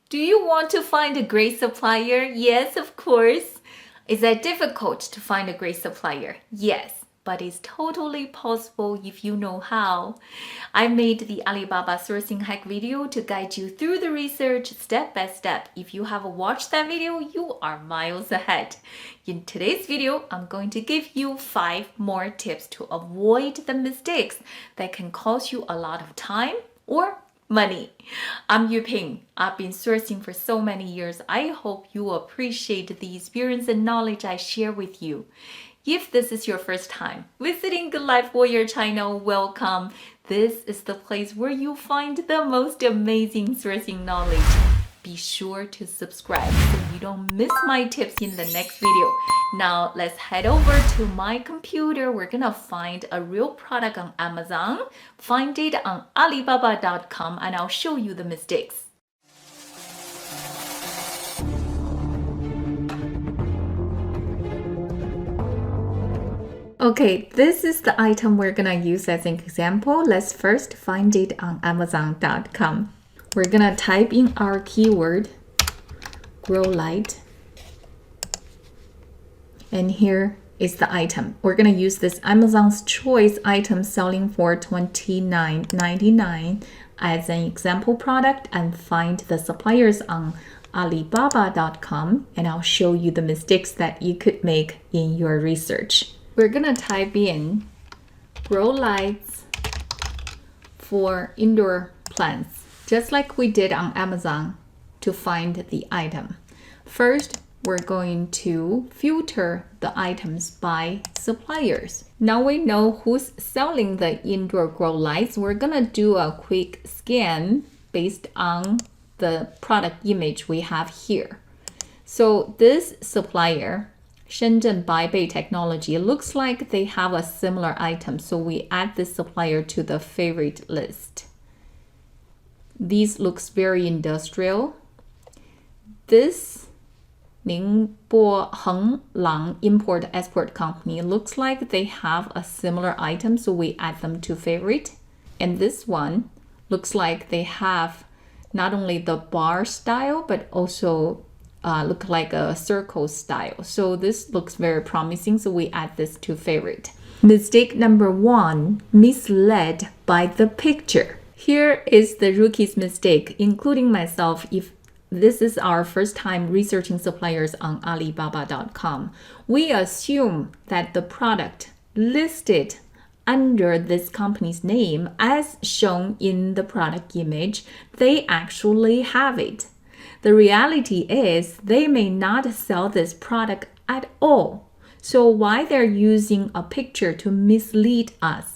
Do you want to find a great supplier? Yes, of course. Is that difficult to find a great supplier? Yes, but it's totally possible if you know how. I made the Alibaba sourcing hack video to guide you through the research step by step. If you have watched that video, you are miles ahead. In today's video, I'm going to give you 5 more tips to avoid the mistakes that can cost you a lot of time or money. I'm Yu-Ping. I've been sourcing for so many years. I hope you appreciate the experience and knowledge I share with you. If this is your first time visiting Good Life Warrior channel, welcome. This is the place where you find the most amazing sourcing knowledge. Be sure to subscribe so you don't miss my tips in the next video. Now let's head over to my computer. We're gonna find a real product on Amazon, find it on Alibaba.com, and I'll show you the mistakes. Okay, this is the item we're gonna use as an example. Let's first find it on Amazon.com. We're gonna type in our keyword, grow light, and here is the item. We're gonna use this Amazon's Choice item selling for $29.99 as an example product and find the suppliers on Alibaba.com, and I'll show you the mistakes that you could make in your research. We're gonna type in grow lights for indoor plants, just like we did on Amazon to find the item. First, we're going to filter the items by suppliers. Now we know who's selling the indoor grow lights. We're gonna do a quick scan based on the product image we have here. So this supplier, Shenzhen Baibei Technology, looks like they have a similar item, so we add this supplier to the favorite list. These looks very industrial. This Ningbo Henglang Import-Export Company looks like they have a similar item, so we add them to favorite. And this one looks like they have not only the bar style, but also look like a circle style. So this looks very promising, so we add this to favorite. Mistake number 1, misled by the picture. Here is the rookie's mistake, including myself. If this is our first time researching suppliers on Alibaba.com, we assume that the product listed under this company's name as shown in the product image, they actually have it. The reality is they may not sell this product at all. So why they're using a picture to mislead us?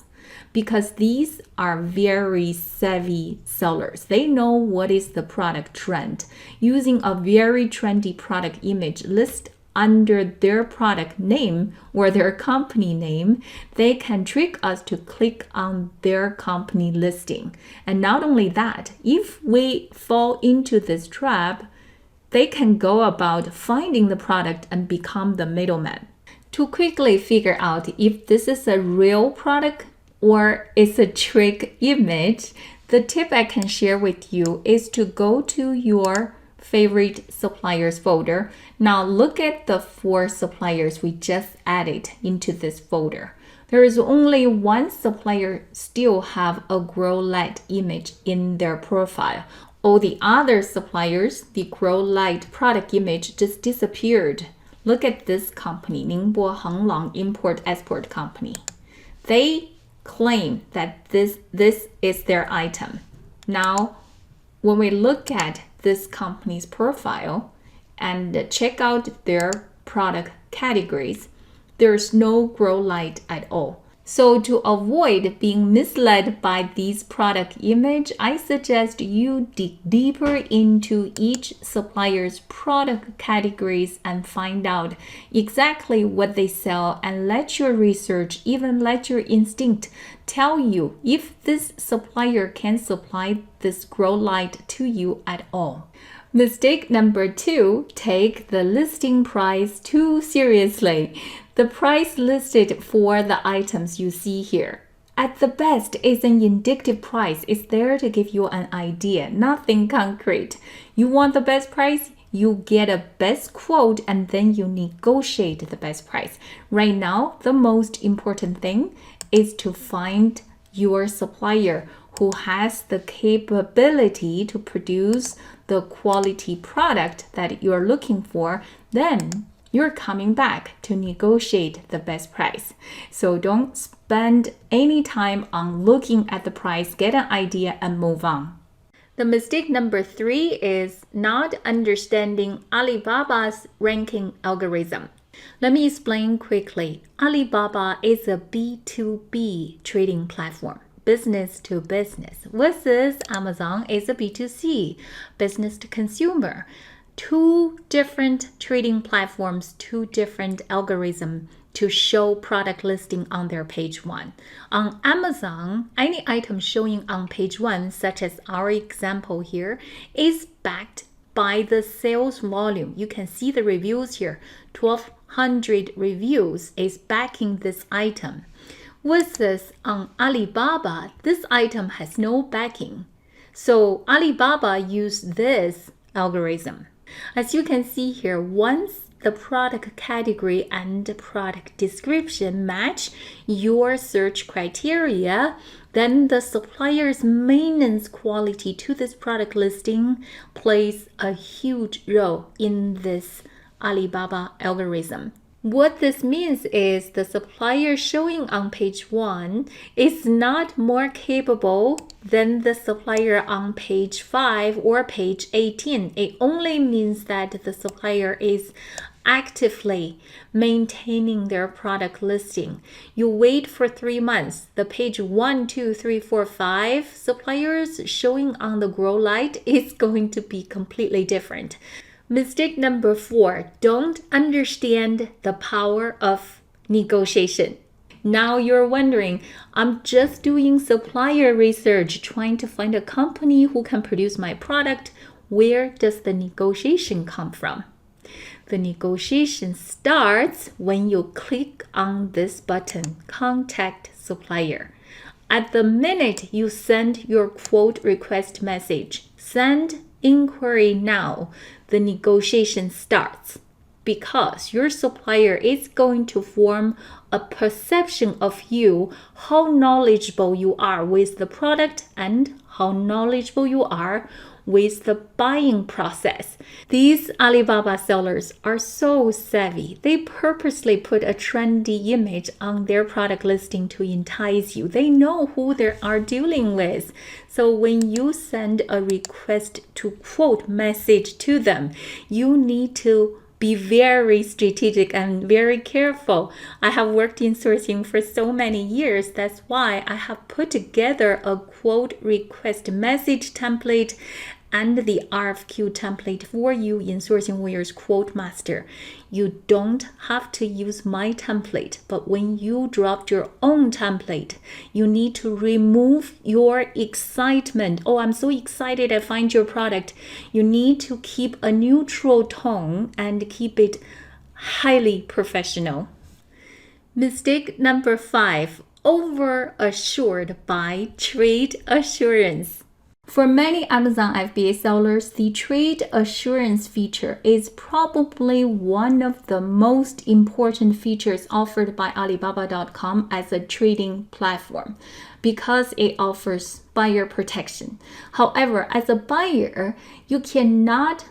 Because these are very savvy sellers. They know what is the product trend. Using a very trendy product image list under their product name or their company name, they can trick us to click on their company listing. And not only that, if we fall into this trap, they can go about finding the product and become the middleman. To quickly figure out if this is a real product or it's a trick image, the tip I can share with you is to go to your favorite suppliers folder. Now look at the 4 suppliers we just added into this folder. There is only one supplier still have a grow light image in their profile. All the other suppliers, the grow light product image just disappeared. Look at this company, Ningbo Henglang Import-Export Company. They claim that this is their item. Now, when we look at this company's profile and check out their product categories, there's no grow light at all. So to avoid being misled by these product image, I suggest you dig deeper into each supplier's product categories and find out exactly what they sell, and let your research, even let your instinct tell you if this supplier can supply this grow light to you at all. Mistake number 2, take the listing price too seriously. The price listed for the items you see here At the best, it's an indicative price. It's there to give you an idea, nothing concrete. You want the best price? You get a best quote and then you negotiate the best price. Right now, the most important thing is to find your supplier who has the capability to produce the quality product that you're looking for. Then you're coming back to negotiate the best price. So don't spend any time on looking at the price, get an idea and move on. The mistake number 3 is not understanding Alibaba's ranking algorithm. Let me explain quickly. Alibaba is a B2B trading platform, business to business, versus Amazon is a B2C, business to consumer. Two different trading platforms, two different algorithms to show product listing on their page 1. On Amazon, any item showing on page 1, such as our example here, is backed by the sales volume. You can see the reviews here. 1,200 reviews is backing this item. Versus on Alibaba, this item has no backing. So Alibaba used this algorithm. As you can see here, once the product category and the product description match your search criteria, then the supplier's maintenance quality to this product listing plays a huge role in this Alibaba algorithm. What this means is the supplier showing on page 1 is not more capable than the supplier on page 5 or page 18. It only means that the supplier is actively maintaining their product listing. You wait for 3 months. The page 1, 2, 3, 4, 5 suppliers showing on the grow light is going to be completely different. Mistake number 4, don't understand the power of negotiation. Now you're wondering, I'm just doing supplier research, trying to find a company who can produce my product. Where does the negotiation come from? The negotiation starts when you click on this button, Contact Supplier. At the minute you send your quote request message, send inquiry now, the negotiation starts, because your supplier is going to form a perception of you, how knowledgeable you are with the product and how knowledgeable you are with the buying process. These Alibaba sellers are so savvy. They purposely put a trendy image on their product listing to entice you. They know who they are dealing with. So when you send a request to quote message to them, you need to be very strategic and very careful. I have worked in sourcing for so many years. That's why I have put together a quote request message template and the RFQ template for you in Sourcing Warriors Quote Master. You don't have to use my template, but when you drop your own template, you need to remove your excitement. Oh, I'm so excited I find your product. You need to keep a neutral tone and keep it highly professional. Mistake number 5, over-assured by trade assurance. For many Amazon FBA sellers, the trade assurance feature is probably one of the most important features offered by Alibaba.com as a trading platform because it offers buyer protection. However, as a buyer, you cannot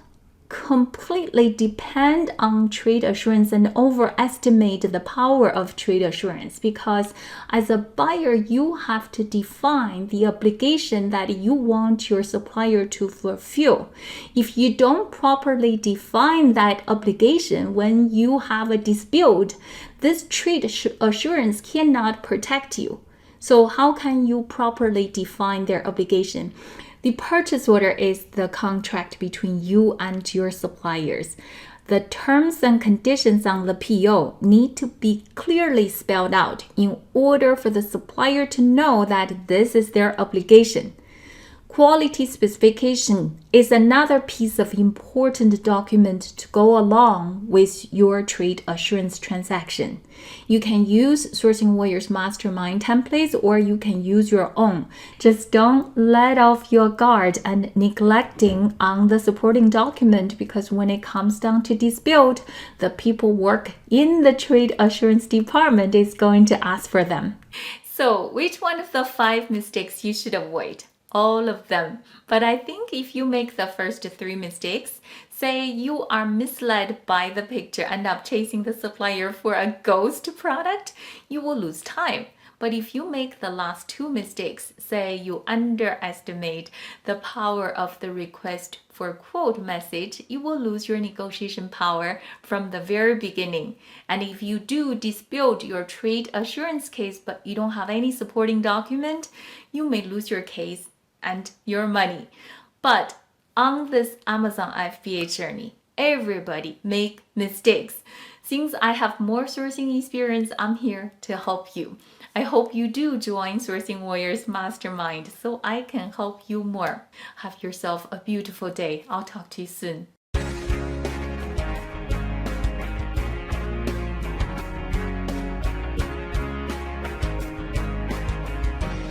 completely depend on trade assurance and overestimate the power of trade assurance, because as a buyer you have to define the obligation that you want your supplier to fulfill. If you don't properly define that obligation when you have a dispute, this trade assurance cannot protect you. So how can you properly define their obligation? The purchase order is the contract between you and your suppliers. The terms and conditions on the PO need to be clearly spelled out in order for the supplier to know that this is their obligation. Quality specification is another piece of important document to go along with your trade assurance transaction. You can use Sourcing Warriors Mastermind templates or you can use your own. Just don't let off your guard and neglecting on the supporting document, because when it comes down to dispute, the people work in the trade assurance department is going to ask for them. So which one of the 5 mistakes you should avoid? All of them. But I think if you make the first 3 mistakes, say you are misled by the picture, end up chasing the supplier for a ghost product, you will lose time. But if you make the last 2 mistakes, say you underestimate the power of the request for quote message, you will lose your negotiation power from the very beginning. And if you do dispute your trade assurance case, but you don't have any supporting document, you may lose your case and your money. But on this Amazon FBA journey, everybody make mistakes. Since I have more sourcing experience, I'm here to help you. I hope you do join Sourcing Warriors Mastermind so I can help you more. Have yourself a beautiful day. I'll talk to you soon.